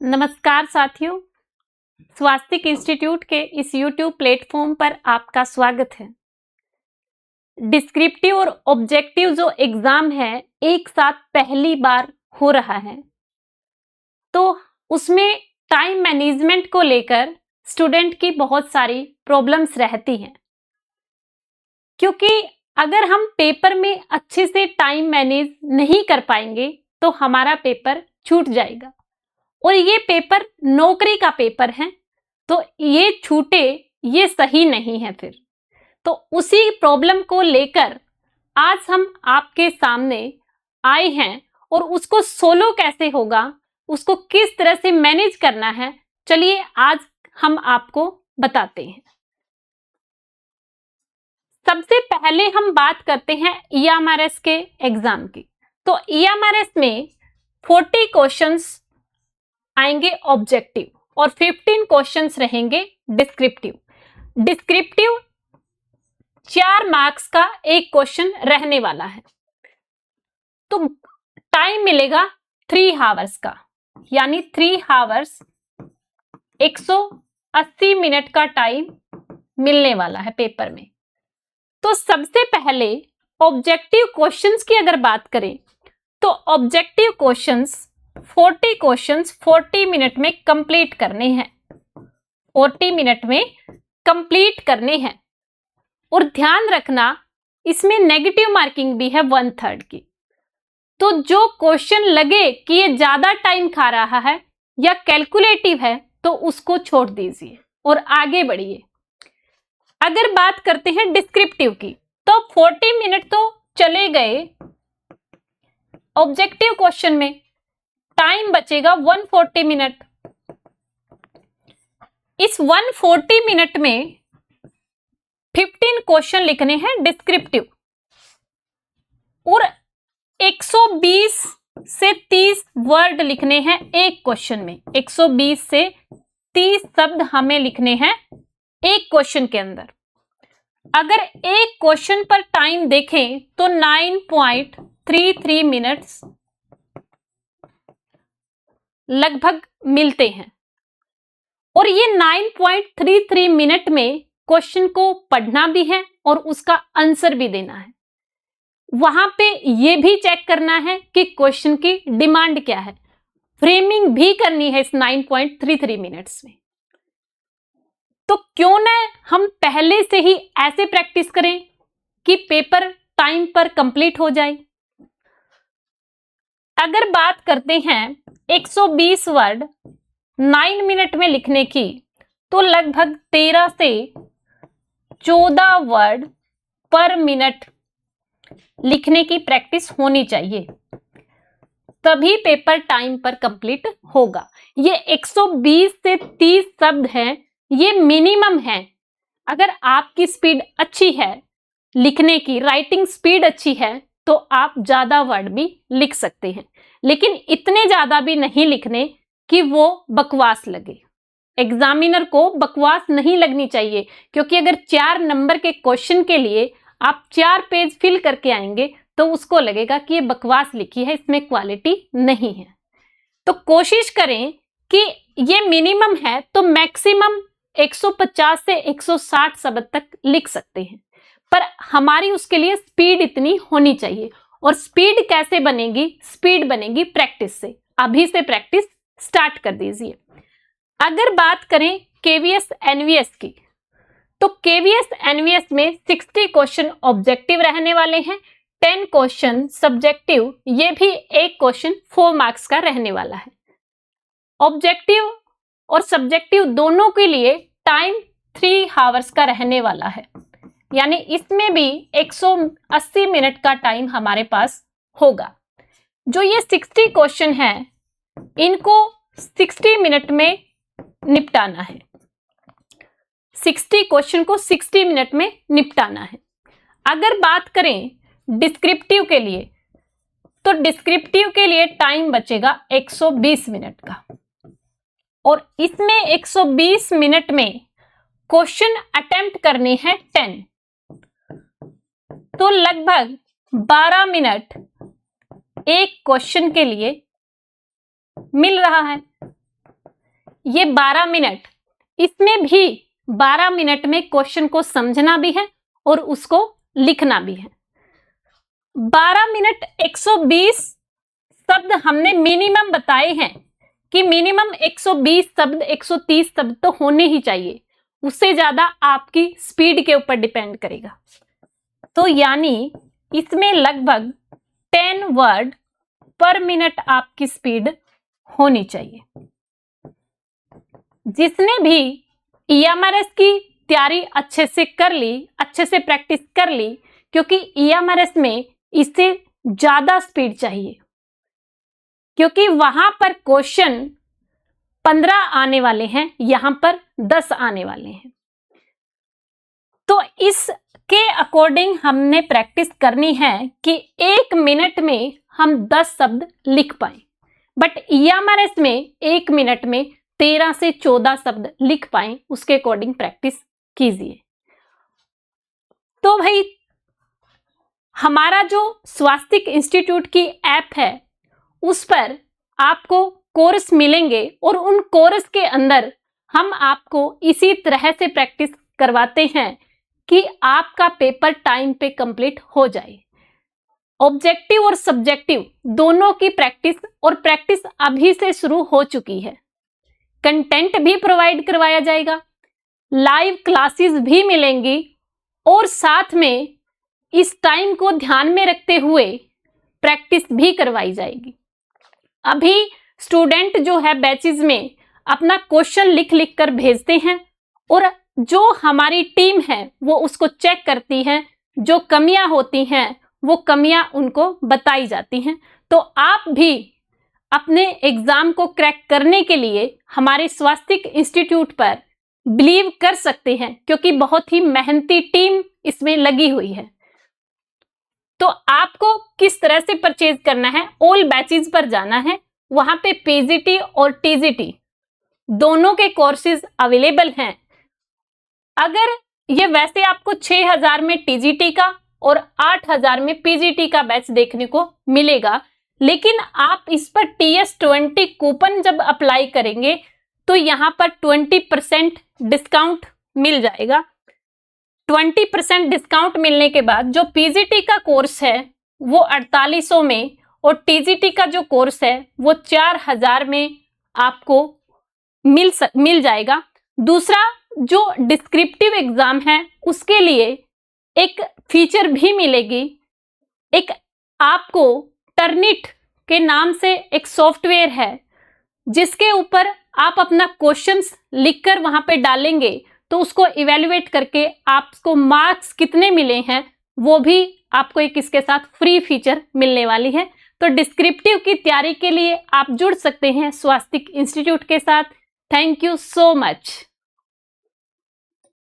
नमस्कार साथियों, स्वास्तिक इंस्टीट्यूट के इस YouTube प्लेटफॉर्म पर आपका स्वागत है। डिस्क्रिप्टिव और ऑब्जेक्टिव जो एग्जाम है एक साथ पहली बार हो रहा है, तो उसमें टाइम मैनेजमेंट को लेकर स्टूडेंट की बहुत सारी प्रॉब्लम्स रहती हैं, क्योंकि अगर हम पेपर में अच्छे से टाइम मैनेज नहीं कर पाएंगे तो हमारा पेपर छूट जाएगा और ये पेपर नौकरी का पेपर है, तो ये छूटे ये सही नहीं है। फिर तो उसी प्रॉब्लम को लेकर आज हम आपके सामने आए हैं और उसको सोलो कैसे होगा, उसको किस तरह से मैनेज करना है, चलिए आज हम आपको बताते हैं। सबसे पहले हम बात करते हैं EMRS के एग्जाम की। तो EMRS में 40 क्वेश्चंस आएंगे ऑब्जेक्टिव और 15 क्वेश्चंस रहेंगे डिस्क्रिप्टिव। डिस्क्रिप्टिव 4 मार्क्स का एक क्वेश्चन रहने वाला है, तो टाइम मिलेगा 3 आवर्स का, यानी 3 आवर्स 180 मिनट का टाइम मिलने वाला है पेपर में। तो सबसे पहले ऑब्जेक्टिव क्वेश्चंस की अगर बात करें तो ऑब्जेक्टिव क्वेश्चंस 40 क्वेश्चंस 40 मिनट में कंप्लीट करने हैं, 40 मिनट में कंप्लीट करने हैं। और ध्यान रखना इसमें नेगेटिव मार्किंग भी है 1/3 की। तो जो क्वेश्चन लगे कि ये ज्यादा टाइम खा रहा है या कैलकुलेटिव है तो उसको छोड़ दीजिए और आगे बढ़िए। अगर बात करते हैं डिस्क्रिप्टिव की तो 40 मिनट तो चले गए, ऑब्जेक्टिव क्वेश्चन में टाइम बचेगा 140 मिनट। इस 140 मिनट में 15 क्वेश्चन लिखने हैं डिस्क्रिप्टिव और 120 से 30 वर्ड लिखने हैं एक क्वेश्चन में। 120 से 30 शब्द हमें लिखने हैं एक क्वेश्चन के अंदर। अगर एक क्वेश्चन पर टाइम देखें तो 9.33 मिनट्स लगभग मिलते हैं और ये 9.33 मिनट में क्वेश्चन को पढ़ना भी है और उसका आंसर भी देना है। वहां पे ये भी चेक करना है कि क्वेश्चन की डिमांड क्या है, फ्रेमिंग भी करनी है इस 9.33 मिनट्स में। तो क्यों ना हम पहले से ही ऐसे प्रैक्टिस करें कि पेपर टाइम पर कंप्लीट हो जाए। अगर बात करते हैं 120 वर्ड 9 मिनट में लिखने की, तो लगभग 13 से 14 वर्ड पर मिनट लिखने की प्रैक्टिस होनी चाहिए, तभी पेपर टाइम पर कंप्लीट होगा। ये 120 से 30 शब्द हैं, ये मिनिमम है। अगर आपकी स्पीड अच्छी है लिखने की, राइटिंग स्पीड अच्छी है, तो आप ज्यादा वर्ड भी लिख सकते हैं, लेकिन इतने ज्यादा भी नहीं लिखने कि वो बकवास लगे। एग्जामिनर को बकवास नहीं लगनी चाहिए, क्योंकि अगर 4 नंबर के क्वेश्चन के लिए आप 4 पेज फिल करके आएंगे तो उसको लगेगा कि ये बकवास लिखी है, इसमें क्वालिटी नहीं है। तो कोशिश करें कि ये मिनिमम है तो मैक्सिमम 150 से 160 शब्द तक लिख सकते हैं, पर हमारी उसके लिए स्पीड इतनी होनी चाहिए। और स्पीड कैसे बनेगी? स्पीड बनेगी प्रैक्टिस से। अभी से प्रैक्टिस स्टार्ट कर दीजिए। अगर बात करें केवीएस एनवीएस की, तो केवीएस एनवीएस में 60 क्वेश्चन ऑब्जेक्टिव रहने वाले हैं, 10 क्वेश्चन सब्जेक्टिव, ये भी एक क्वेश्चन 4 मार्क्स का रहने वाला है। ऑब्जेक्टिव और सब्जेक्टिव दोनों के लिए टाइम 3 आवर्स का रहने वाला है, यानी इसमें भी 180 मिनट का टाइम हमारे पास होगा। जो ये 60 क्वेश्चन है इनको 60 मिनट में निपटाना है। 60 क्वेश्चन को 60 मिनट में निपटाना है। अगर बात करें डिस्क्रिप्टिव के लिए, तो डिस्क्रिप्टिव के लिए टाइम बचेगा 120 मिनट का और इसमें 120 मिनट में क्वेश्चन अटेम्प्ट करने हैं 10, तो लगभग 12 मिनट एक क्वेश्चन के लिए मिल रहा है। ये 12 मिनट, इसमें भी 12 मिनट में क्वेश्चन को समझना भी है और उसको लिखना भी है। 12 मिनट 120 शब्द हमने मिनिमम बताए हैं कि मिनिमम 120 शब्द 130 शब्द तो होने ही चाहिए, उससे ज्यादा आपकी स्पीड के ऊपर डिपेंड करेगा। तो यानी इसमें लगभग 10 वर्ड पर मिनट आपकी स्पीड होनी चाहिए। जिसने भी EMRS की तैयारी अच्छे से कर ली, अच्छे से प्रैक्टिस कर ली, क्योंकि EMRS में इससे ज्यादा स्पीड चाहिए, क्योंकि वहां पर क्वेश्चन 15 आने वाले हैं, यहां पर 10 आने वाले हैं। तो इसके अकॉर्डिंग हमने प्रैक्टिस करनी है कि 1 मिनट में हम 10 शब्द लिख पाए, बट EMRS में 1 मिनट में 13 से 14 शब्द लिख पाए, उसके अकॉर्डिंग प्रैक्टिस कीजिए। तो भाई हमारा जो स्वास्तिक इंस्टीट्यूट की ऐप है उस पर आपको कोर्स मिलेंगे और उन कोर्स के अंदर हम आपको इसी तरह से प्रैक्टिस करवाते हैं कि आपका पेपर टाइम पे कंप्लीट हो जाए। ऑब्जेक्टिव और सब्जेक्टिव दोनों की प्रैक्टिस, और प्रैक्टिस अभी से शुरू हो चुकी है। कंटेंट भी प्रोवाइड करवाया जाएगा, लाइव क्लासेस भी मिलेंगी, और साथ में इस टाइम को ध्यान में रखते हुए प्रैक्टिस भी करवाई जाएगी। अभी स्टूडेंट जो है बैचेस में अपना क्वेश्चन लिख लिख कर भेजते हैं, और जो हमारी टीम है वो उसको चेक करती है, जो कमियां होती हैं वो कमियां उनको बताई जाती हैं। तो आप भी अपने एग्जाम को क्रैक करने के लिए हमारे स्वास्तिक इंस्टीट्यूट पर बिलीव कर सकते हैं, क्योंकि बहुत ही मेहनती टीम इसमें लगी हुई है। तो आपको किस तरह से परचेज करना है, ऑल बैचेस पर जाना है, वहां पे PGT और TGT दोनों के कोर्सेज अवेलेबल हैं। अगर ये वैसे आपको 6000 में TGT का और 8000 में PGT का बैच देखने को मिलेगा, लेकिन आप इस पर TS20 कूपन जब अप्लाई करेंगे तो यहाँ पर 20% डिस्काउंट मिल जाएगा। 20% डिस्काउंट मिलने के बाद जो PGT का कोर्स है वो 4800 में, और TGT का जो कोर्स है वो 4000 में आपको मिल जाएगा। दूसरा जो डिस्क्रिप्टिव एग्जाम है उसके लिए एक फीचर भी मिलेगी। एक आपको टर्निट के नाम से एक सॉफ्टवेयर है जिसके ऊपर आप अपना क्वेश्चंस लिखकर वहां पे डालेंगे, तो उसको इवैल्यूएट करके आपको मार्क्स कितने मिले हैं वो भी आपको एक इसके साथ फ्री फीचर मिलने वाली है। तो डिस्क्रिप्टिव की तैयारी के लिए आप जुड़ सकते हैं स्वास्तिक इंस्टीट्यूट के साथ। Thank you so much.